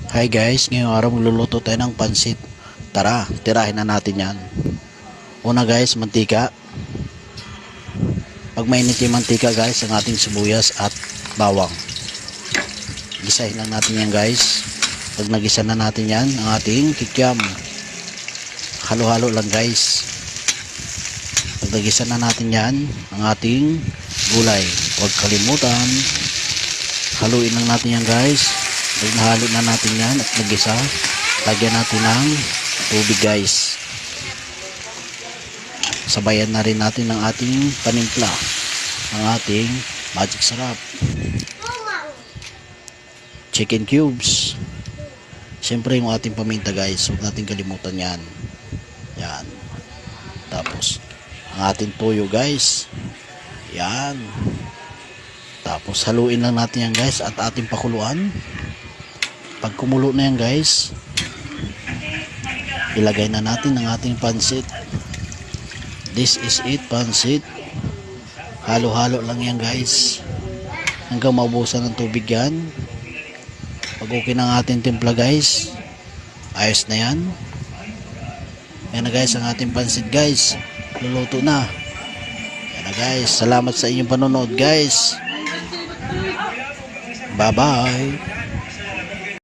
Hi guys, ngayong araw magluluto tayo ng pansit. Tara, tirahin na natin yan. Una guys, mantika. Pag mainit yung mantika guys, ang ating sibuyas at bawang. Gisahin lang natin yan guys. Pag nagisa na natin yan, ang ating kikiam. Halo-halo lang guys. Pag nagisa na natin yan, ang ating gulay. Huwag kalimutan. Haluin lang natin yan guys. Pag nahalo na natin yan at nagisa, lagyan natin ng tubig guys. Sabayan na rin natin ng ating panimpla, ang ating magic sarap, chicken cubes, siyempre yung ating paminta guys, huwag natin kalimutan yan. Yan. Tapos ang ating toyo guys, yan. Tapos haluin lang natin yan guys at ating pakuluan. Pag kumulo na yan guys, ilagay na natin ang ating pansit. This is it, pansit. Halo-halo lang yan guys hanggang maubusan ng tubig yan. Pag okay na ang ating timpla guys, ayos na yan. Yan na guys ang ating pansit guys, luluto na. Yan na guys, salamat sa inyong panonood guys. Bye bye.